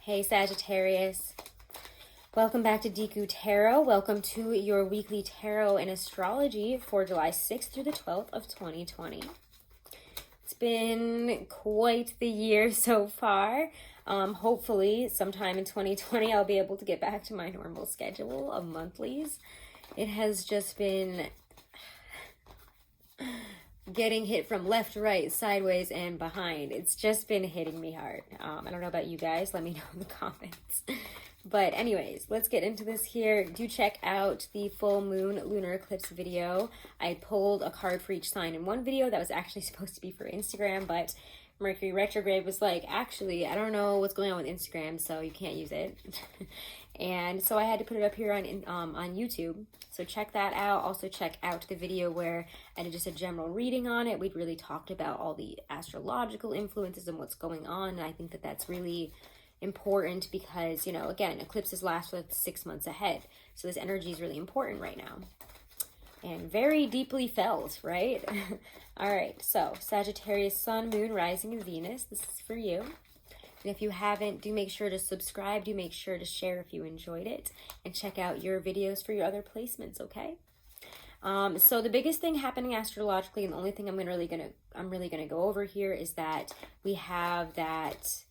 Hey Sagittarius, welcome back to Deku Tarot. Welcome to your weekly tarot and astrology for July 6th through the 12th of 2020. It's been quite the year so far. Hopefully sometime in 2020 I'll be able to get back to my normal schedule of monthlies. It has just been getting hit from left, right, sideways, and behind. It's just been hitting me hard. I don't know about you guys. Let me know in the comments. But anyways, let's get into this here. Do check out the full moon lunar eclipse video. I pulled a card for each sign in one video that was actually supposed to be for Instagram, but Mercury retrograde was like, actually, I don't know what's going on with Instagram, so you can't use it. And so I had to put it up here on YouTube. So check that out. Also check out the video where I did just a general reading on it. We'd really talked about all the astrological influences and what's going on. And I think that that's really important because, you know, again, eclipses last for 6 months ahead. So this energy is really important right now. And very deeply felt, right? All right, so Sagittarius, Sun, Moon, Rising, and Venus. This is for you. And if you haven't, do make sure to subscribe. Do make sure to share if you enjoyed it. And check out your videos for your other placements, okay? So the biggest thing happening astrologically, and the only thing I'm really gonna go over here is that we have that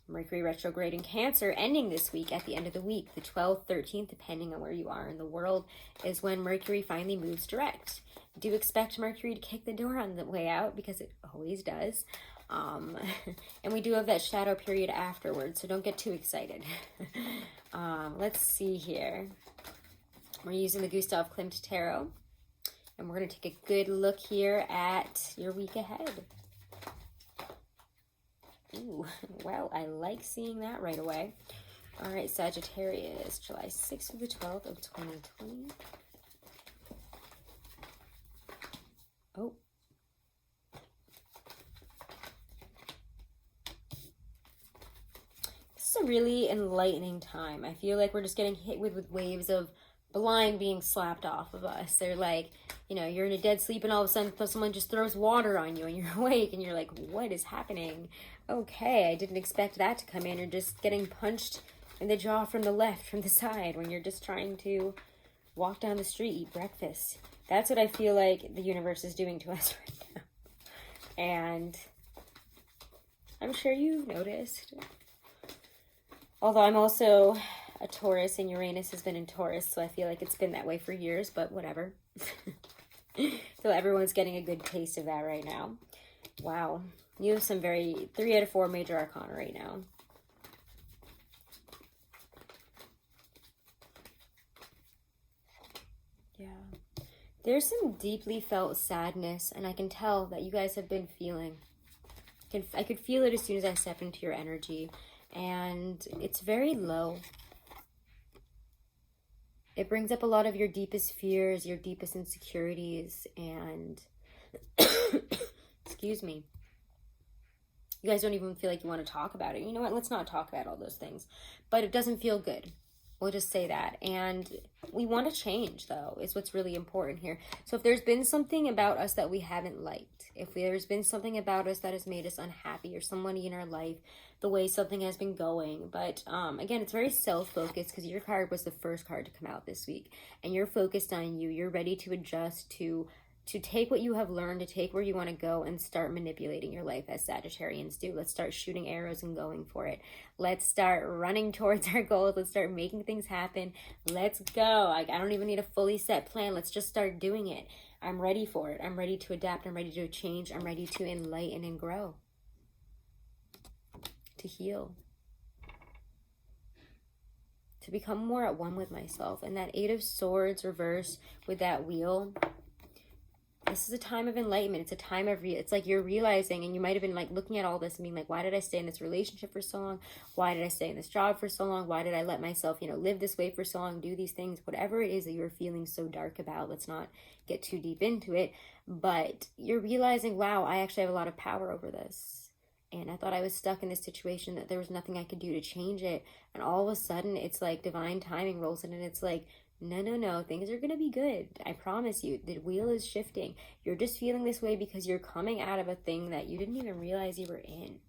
Mercury retrograde in Cancer ending this week at the end of the week. The 12th, 13th, depending on where you are in the world, is when Mercury finally moves direct. Do expect Mercury to kick the door on the way out because it always does. And we do have that shadow period afterwards, so don't get too excited. Let's see here. We're using the Gustav Klimt Tarot, and we're going to take a good look here at your week ahead. Ooh, well, I like seeing that right away. All right, Sagittarius, July 6th through the 12th of 2020. Oh. This is a really enlightening time. I feel like we're just getting hit with waves of blind being slapped off of us. They're like, you know, you're in a dead sleep and all of a sudden someone just throws water on you and you're awake and you're like, what is happening? Okay, I didn't expect that to come in. You're just getting punched in the jaw from the left, from the side, when you're just trying to walk down the street, eat breakfast. That's what I feel like the universe is doing to us right now. And I'm sure you've noticed. Although I'm also a Taurus and Uranus has been in Taurus, so I feel like it's been that way for years, but whatever. So everyone's getting a good taste of that right now. Wow. You have some 3 out of 4 major arcana right now. Yeah. There's some deeply felt sadness, and I can tell that you guys have been feeling. I could feel it as soon as I stepped into your energy, and it's very low. It brings up a lot of your deepest fears, your deepest insecurities, and excuse me. You guys don't even feel like you want to talk about it. You know what? Let's not talk about all those things. But it doesn't feel good. We'll just say that. And we want to change, though, is what's really important here. So if there's been something about us that we haven't liked, if there's been something about us that has made us unhappy, or somebody in our life, the way something has been going. But again, it's very self-focused because your card was the first card to come out this week. And you're focused on you. You're ready to adjust, to take what you have learned, to take where you want to go and start manipulating your life as Sagittarians do. Let's start shooting arrows and going for it. Let's start running towards our goals. Let's start making things happen. Let's go. I don't even need a fully set plan. Let's just start doing it. I'm ready for it. I'm ready to adapt. I'm ready to change. I'm ready to enlighten and grow. To heal. To become more at one with myself. And that 8 of Swords reversed with that wheel. This is a time of enlightenment. It's a time of, it's like you're realizing, and you might have been like looking at all this and being like, why did I stay in this relationship for so long? Why did I stay in this job for so long? Why did I let myself, you know, live this way for so long, do these things? Whatever it is that you're feeling so dark about, let's not get too deep into it. But you're realizing, wow, I actually have a lot of power over this. And I thought I was stuck in this situation, that there was nothing I could do to change it. And all of a sudden, it's like divine timing rolls in, and it's like, no, things are going to be good. I promise you, the wheel is shifting. You're just feeling this way because you're coming out of a thing that you didn't even realize you were in.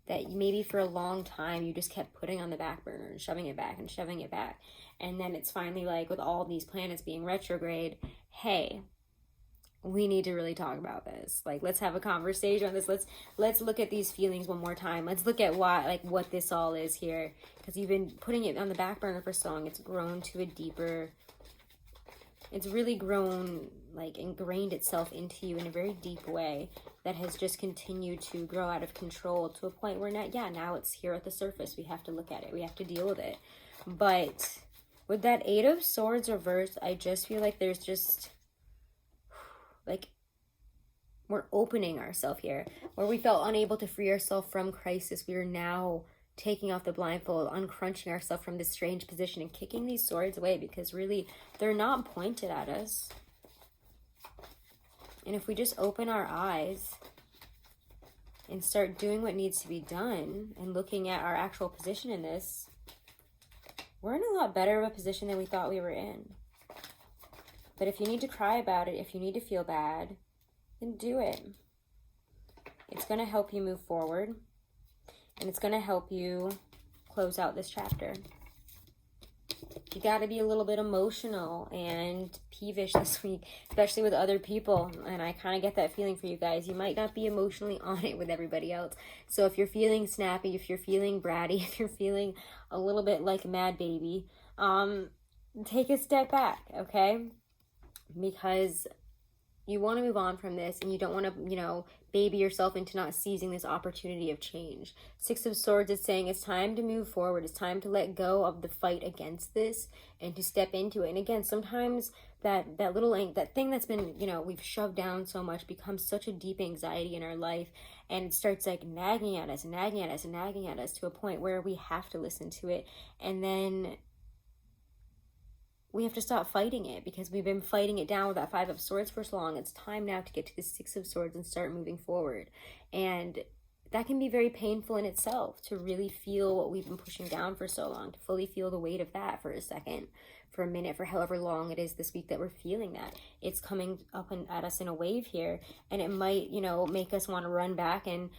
that maybe for a long time you just kept putting on the back burner and shoving it back and shoving it back. And then it's finally like, with all these planets being retrograde, hey, we need to really talk about this. Like, let's have a conversation on this. Let's look at these feelings one more time. Let's look at why, like, what this all is here. Because you've been putting it on the back burner for so long. It's grown to a deeper, it's really grown, like, ingrained itself into you in a very deep way that has just continued to grow out of control to a point where now it's here at the surface. We have to look at it. We have to deal with it. But with that Eight of Swords reversed, I just feel like there's just, like, we're opening ourselves here. Where we felt unable to free ourselves from crisis, we are now taking off the blindfold, uncrunching ourselves from this strange position and kicking these swords away, because really they're not pointed at us. And if we just open our eyes and start doing what needs to be done and looking at our actual position in this, we're in a lot better of a position than we thought we were in. But if you need to cry about it, if you need to feel bad, then do it. It's going to help you move forward. And it's going to help you close out this chapter. You got to be a little bit emotional and peevish this week, especially with other people. And I kind of get that feeling for you guys. You might not be emotionally on it with everybody else. So if you're feeling snappy, if you're feeling bratty, if you're feeling a little bit like a mad baby, take a step back, okay? Because you want to move on from this, and you don't want to, baby yourself into not seizing this opportunity of change. Six of Swords is saying it's time to move forward. It's time to let go of the fight against this and to step into it. And again, sometimes that thing that's been, we've shoved down so much becomes such a deep anxiety in our life, and it starts like nagging at us to a point where we have to listen to it. And then we have to stop fighting it, because we've been fighting it down with that Five of Swords for so long. It's time now to get to the Six of Swords and start moving forward. And that can be very painful in itself, to really feel what we've been pushing down for so long, to fully feel the weight of that for a second, for a minute, for however long it is this week that we're feeling that. It's coming up at us in a wave here, and it might, make us want to run back and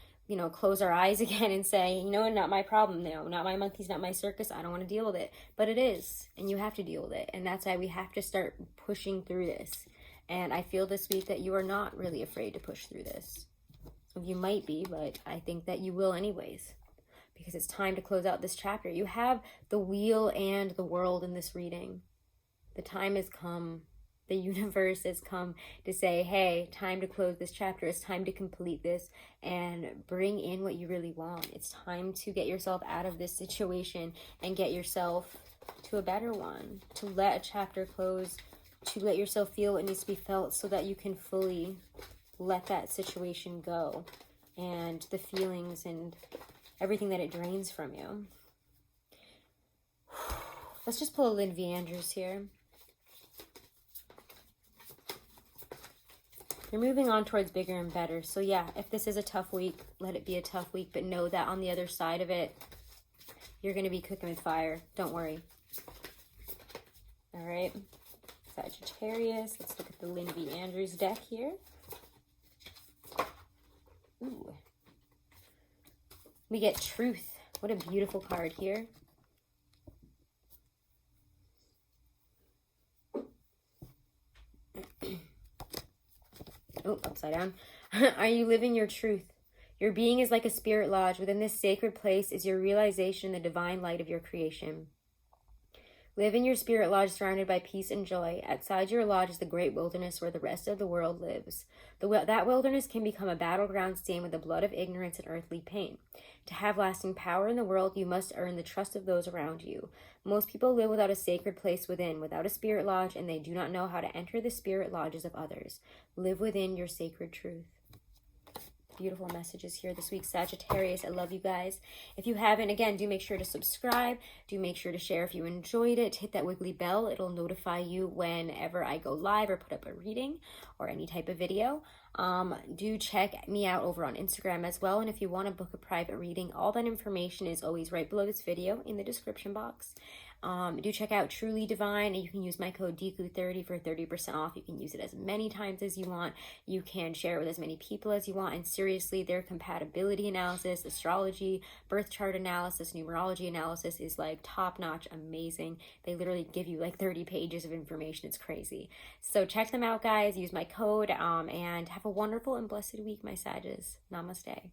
close our eyes again and say, not my problem, not my monkeys, not my circus, I don't want to deal with it. But it is, and you have to deal with it. And that's why we have to start pushing through this. And I feel this week that you are not really afraid to push through this. You might be, but I think that you will anyways, because it's time to close out this chapter. You have the Wheel and the World in this reading. The time has come. The universe has come to say, hey, time to close this chapter. It's time to complete this and bring in what you really want. It's time to get yourself out of this situation and get yourself to a better one, to let a chapter close, to let yourself feel what needs to be felt so that you can fully let that situation go, and the feelings and everything that it drains from you. Let's just pull a Lindsay Andrews here. You're moving on towards bigger and better. So yeah, if this is a tough week, let it be a tough week. But know that on the other side of it, you're going to be cooking with fire. Don't worry. All right. Sagittarius. Let's look at the Lindsay Andrews deck here. Ooh. We get Truth. What a beautiful card here. Oh, upside down. Are you living your truth? Your being is like a spirit lodge. Within this sacred place is your realization in the divine light of your creation. Live in your spirit lodge surrounded by peace and joy. Outside your lodge is the great wilderness where the rest of the world lives. That wilderness can become a battleground stained with the blood of ignorance and earthly pain. To have lasting power in the world, you must earn the trust of those around you. Most people live without a sacred place within, without a spirit lodge, and they do not know how to enter the spirit lodges of others. Live within your sacred truth. Beautiful messages here this week, Sagittarius. I love you guys. If you haven't, again, do make sure to subscribe. Do make sure to share if you enjoyed it. Hit that wiggly bell. It'll notify you whenever I go live or put up a reading or any type of video. Do check me out over on Instagram as well. And if you want to book a private reading, all that information is always right below this video in the description box. Do check out Truly Divine, and you can use my code Deku30 for 30% off. You can use it as many times as you want. You can share it with as many people as you want. And seriously, their compatibility analysis, astrology, birth chart analysis, numerology analysis is like top-notch, amazing. They literally give you like 30 pages of information. It's crazy. So check them out, guys. Use my code, and have a wonderful and blessed week, my Sages. Namaste.